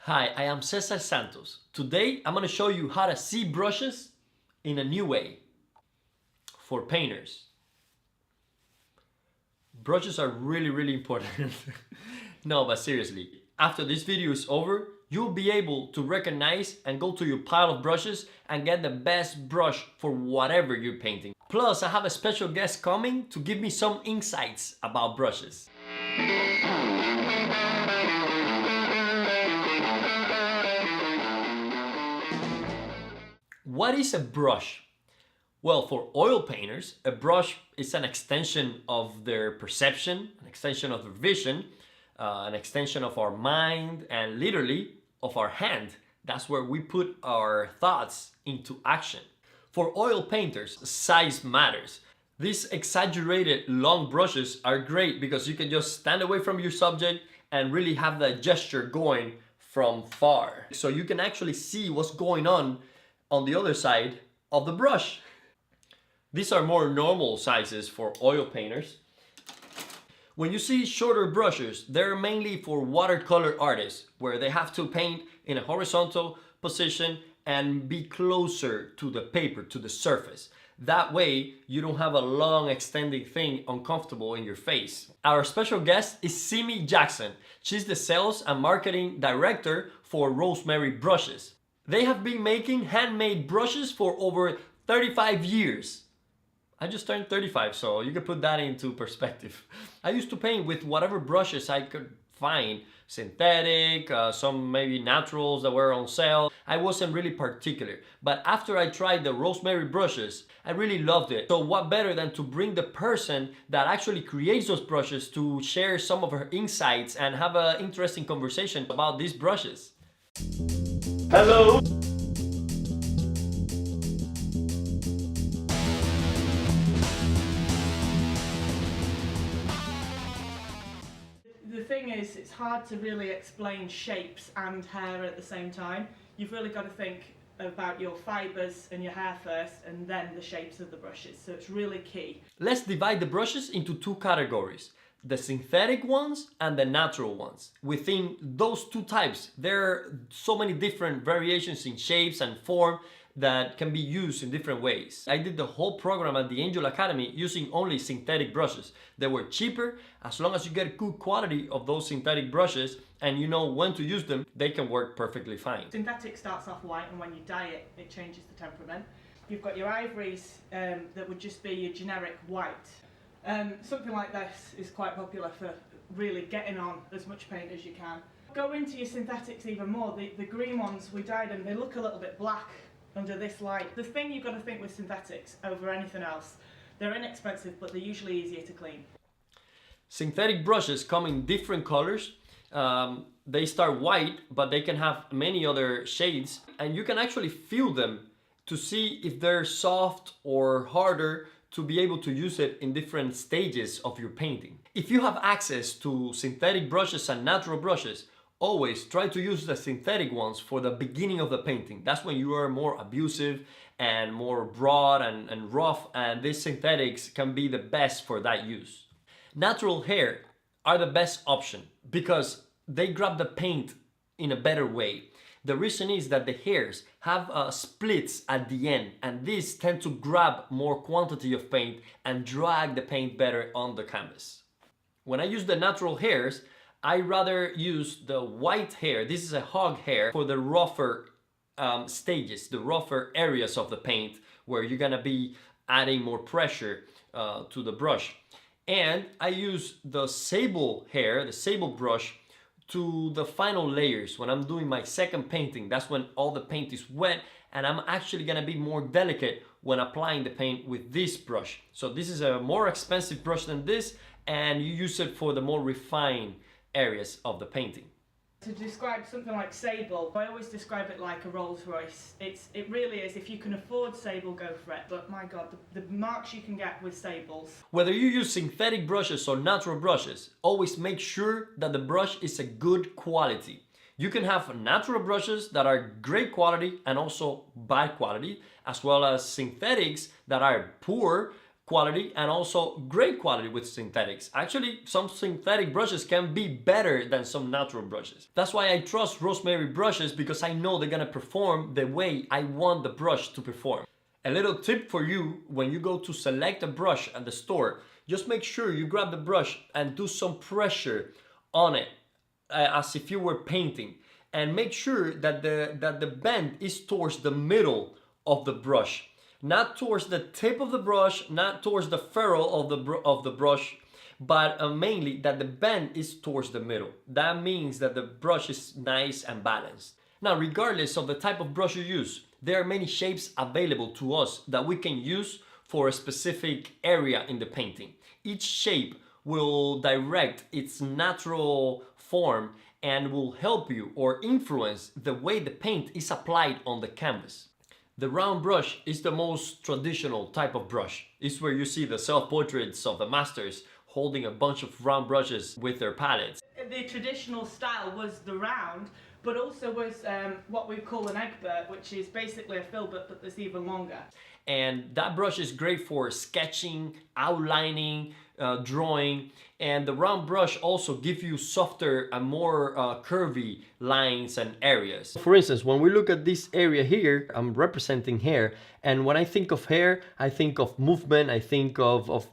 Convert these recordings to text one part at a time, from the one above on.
Hi, I am Cesar Santos. Today I'm going to show you how to see brushes in a new way for painters. Brushes are really important. No, but seriously, after this video is over, you'll be able to recognize and go to your pile of brushes and get the best brush for whatever you're painting. Plus, I have a special guest coming to give me some insights about brushes. What is a brush? Well, for oil painters, a brush is an extension of their perception, an extension of their vision, an extension of our mind, and literally of our hand. That's where we put our thoughts into action. For oil painters, size matters. These exaggerated long brushes are great because you can just stand away from your subject and really have that gesture going from far. So you can actually see what's going on the other side of the brush. These are more normal sizes for oil painters. When you see shorter brushes, they're mainly for watercolor artists, where they have to paint in a horizontal position and be closer to the paper, to the surface. That way, you don't have a long extending thing uncomfortable in your face. Our special guest is Simi Jackson. She's the sales and marketing director for Rosemary Brushes. They have been making handmade brushes for over 35 years. I just turned 35, so you can put that into perspective. I used to paint with whatever brushes I could find. Synthetic, some maybe naturals that were on sale. I wasn't really particular. But after I tried the Rosemary brushes, I really loved it. So what better than to bring the person that actually creates those brushes to share some of her insights and have an interesting conversation about these brushes. Hello! The thing is, it's hard to really explain shapes and hair at the same time. You've really got to think about your fibres and your hair first, and then the shapes of the brushes, so it's really key. Let's divide the brushes into two categories: the synthetic ones and the natural ones. Within those two types, there are so many different variations in shapes and form that can be used in different ways. I did the whole program at the Angel Academy using only synthetic brushes. They were cheaper. As long as you get good quality of those synthetic brushes and you know when to use them, they can work perfectly fine. Synthetic starts off white, and when you dye it, it changes the temperament. You've got your ivories that would just be your generic white. Something like this is quite popular for really getting on as much paint as you can. Go into your synthetics even more. The green ones, we dyed them, they look a little bit black under this light. The thing you've got to think with synthetics over anything else, they're inexpensive, but they're usually easier to clean. Synthetic brushes come in different colors. They start white, but they can have many other shades, and you can actually feel them to see if they're soft or harder, to be able to use it in different stages of your painting. If you have access to synthetic brushes and natural brushes, always try to use the synthetic ones for the beginning of the painting. That's when you are more abusive and more broad and rough, and these synthetics can be the best for that use. Natural hair are the best option because they grab the paint in a better way. The reason is that the hairs have splits at the end, and these tend to grab more quantity of paint and drag the paint better on the canvas. When I use the natural hairs, I rather use the white hair. This is a hog hair for the rougher stages, the rougher areas of the paint where you're gonna be adding more pressure to the brush. And I use the sable hair, the sable brush, to the final layers. When I'm doing my second painting, that's when all the paint is wet, and I'm actually gonna be more delicate when applying the paint with this brush. So this is a more expensive brush than this, and you use it for the more refined areas of the painting. To describe something like sable, I always describe it like a Rolls Royce. It really is. If you can afford sable, go for it. But my God, the marks you can get with sables. Whether you use synthetic brushes or natural brushes, always make sure that the brush is a good quality. You can have natural brushes that are great quality and also bad quality, as well as synthetics that are poor quality and also great quality with synthetics. Actually, some synthetic brushes can be better than some natural brushes. That's why I trust Rosemary brushes, because I know they're gonna perform the way I want the brush to perform. A little tip for you: when you go to select a brush at the store, just make sure you grab the brush and do some pressure on it as if you were painting, and make sure that the bend is towards the middle of the brush, not towards the tip of the brush, not towards the ferrule of the brush, but mainly that the bend is towards the middle. That means that the brush is nice and balanced. Now, regardless of the type of brush you use, there are many shapes available to us that we can use for a specific area in the painting. Each shape will direct its natural form and will help you or influence the way the paint is applied on the canvas. The round brush is the most traditional type of brush. It's where you see the self-portraits of the masters holding a bunch of round brushes with their palettes. The traditional style was the round, but also was what we call an Egbert, which is basically a filbert but that's even longer. And that brush is great for sketching, outlining, drawing, and the round brush also gives you softer and more curvy lines and areas. For instance, when we look at this area here, I'm representing hair, and when I think of hair, I think of movement, I think of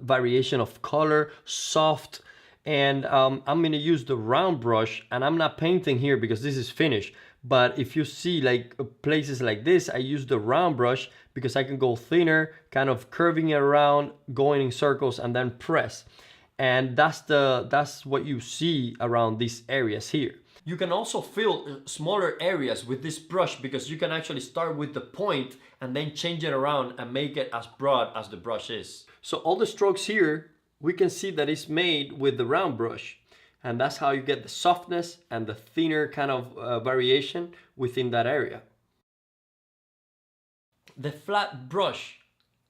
variation of color, soft, and I'm gonna use the round brush, and I'm not painting here because this is finished. But if you see like places like this, I use the round brush because I can go thinner, kind of curving it around, going in circles, and then press. And that's what you see around these areas here. You can also fill smaller areas with this brush because you can actually start with the point and then change it around and make it as broad as the brush is. So all the strokes here, we can see that it's made with the round brush. And that's how you get the softness and the thinner kind of variation within that area. The flat brush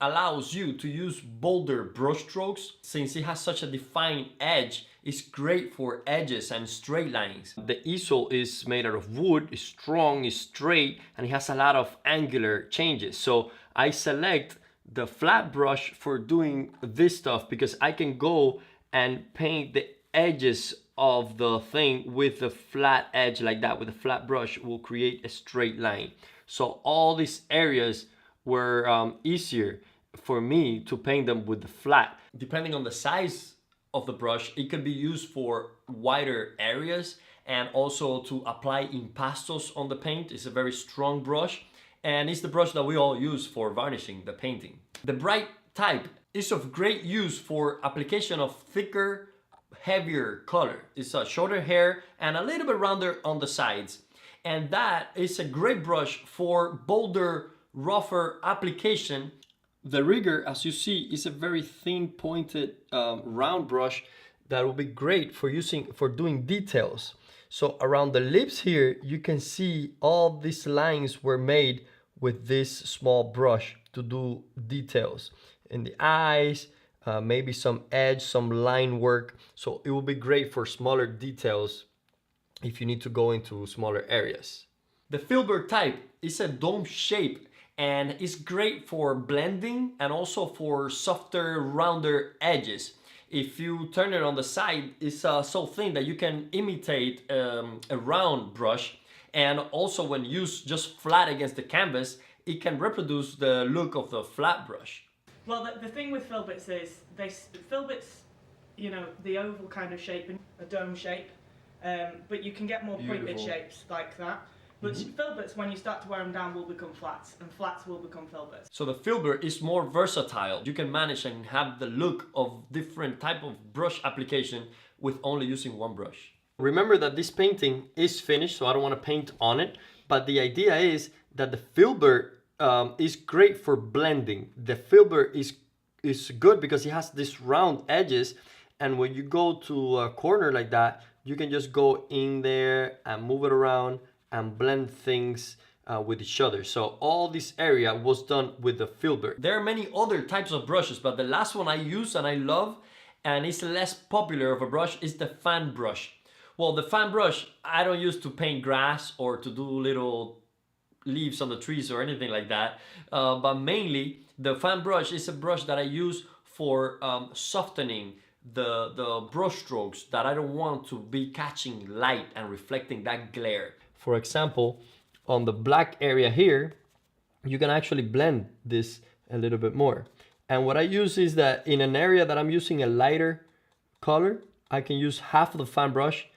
allows you to use bolder brush strokes. Since it has such a defined edge, it's great for edges and straight lines. The easel is made out of wood, it's strong, it's straight, and it has a lot of angular changes. So I select the flat brush for doing this stuff because I can go and paint the edges of the thing with the flat edge like that. With a flat brush will create a straight line. So all these areas were easier for me to paint them with the flat. Depending on the size of the brush, it can be used for wider areas and also to apply impastos on the paint. It's a very strong brush, and it's the brush that we all use for varnishing the painting. The bright type is of great use for application of thicker, heavier color. It's a shorter hair and a little bit rounder on the sides, and that is a great brush for bolder, rougher application. The rigger, as you see, is a very thin pointed round brush that will be great for doing details. So around the lips here, you can see all these lines were made with this small brush to do details in the eyes, maybe some edge, some line work. So it will be great for smaller details if you need to go into smaller areas. The filbert type is a dome shape and it's great for blending and also for softer, rounder edges. If you turn it on the side, it's so thin that you can imitate a round brush, and also when used just flat against the canvas, it can reproduce the look of the flat brush. Well, the thing with filberts is, filberts, you know, the oval kind of shape, a dome shape, but you can get more pointed shapes like that. But filberts, when you start to wear them down, will become flats, and flats will become filberts. So the filbert is more versatile. You can manage and have the look of different type of brush application with only using one brush. Remember that this painting is finished, so I don't want to paint on it, but the idea is that the filbert is great for blending. The filbert is good because it has these round edges, and when you go to a corner like that, you can just go in there and move it around and blend things with each other. So all this area was done with the filbert. There are many other types of brushes, but the last one I use and I love, and it's less popular of a brush, is the fan brush. Well, the fan brush I don't use to paint grass or to do little leaves on the trees or anything like that. But mainly the fan brush is a brush that I use for softening the brush strokes that I don't want to be catching light and reflecting that glare. For example, on the black area here, you can actually blend this a little bit more. And what I use is that in an area that I'm using a lighter color, I can use half of the fan brush,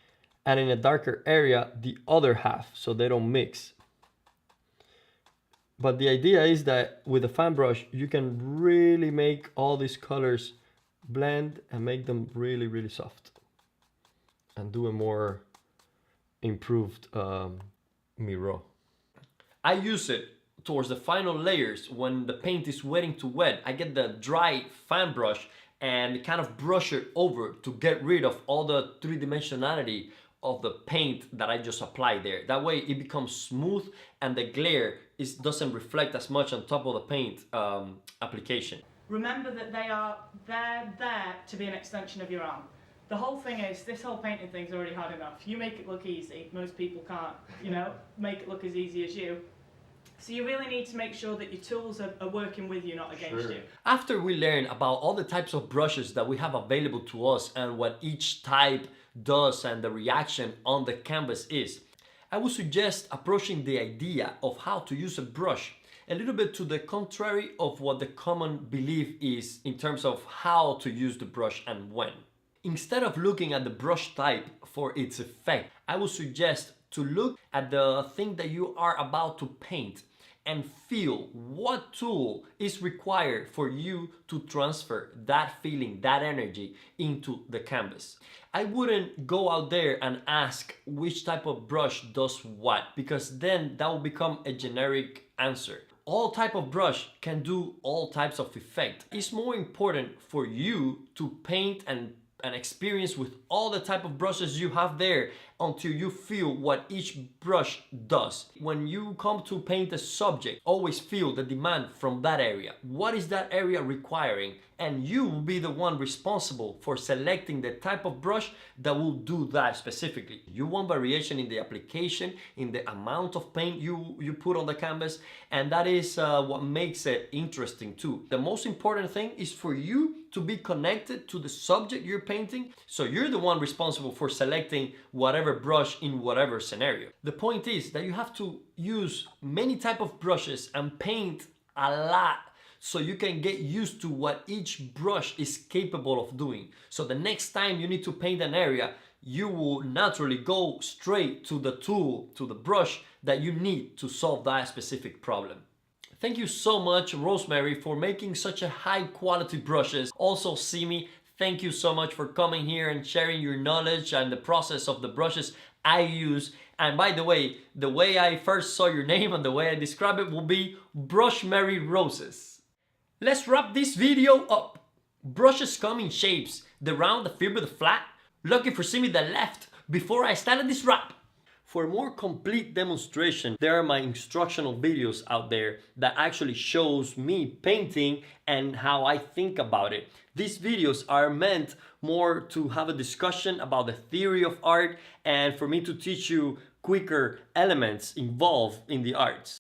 and in a darker area, the other half, so they don't mix. But the idea is that with the fan brush, you can really make all these colors blend and make them really, really soft and do a more improved Miro. I use it towards the final layers when the paint is wetting to wet. I get the dry fan brush and kind of brush it over to get rid of all the three-dimensionality of the paint that I just applied there. That way it becomes smooth and the glare doesn't reflect as much on top of the paint application. Remember that they're there to be an extension of your arm. The whole thing is, this whole painting thing's already hard enough. You make it look easy, most people can't, make it look as easy as you. So you really need to make sure that your tools are working with you, not against you. After we learn about all the types of brushes that we have available to us and what each type does and the reaction on the canvas is, I would suggest approaching the idea of how to use a brush a little bit to the contrary of what the common belief is in terms of how to use the brush and when. Instead of looking at the brush type for its effect, I would suggest to look at the thing that you are about to paint and feel what tool is required for you to transfer that feeling, that energy into the canvas. I wouldn't go out there and ask which type of brush does what, because then that will become a generic answer. All type of brush can do all types of effect. It's more important for you to paint and experience with all the type of brushes you have there until you feel what each brush does. When you come to paint a subject, always feel the demand from that area. What is that area requiring? And you will be the one responsible for selecting the type of brush that will do that specifically. You want variation in the application, in the amount of paint you put on the canvas, and that is what makes it interesting too. The most important thing is for you to be connected to the subject you're painting, so you're the one responsible for selecting whatever brush in whatever scenario. The point is that you have to use many type of brushes and paint a lot so you can get used to what each brush is capable of doing. So the next time you need to paint an area, you will naturally go straight to the tool, to the brush that you need to solve that specific problem. Thank you so much, Rosemary, for making such a high quality brushes. Also, Simi, thank you so much for coming here and sharing your knowledge and the process of the brushes I use. And by the way I first saw your name and the way I describe it will be Brushmary Roses. Let's wrap this video up. Brushes come in shapes, the round, the fibra, the flat. Lucky for Simi that left before I started this wrap. For a more complete demonstration, there are my instructional videos out there that actually shows me painting and how I think about it. These videos are meant more to have a discussion about the theory of art and for me to teach you quicker elements involved in the arts.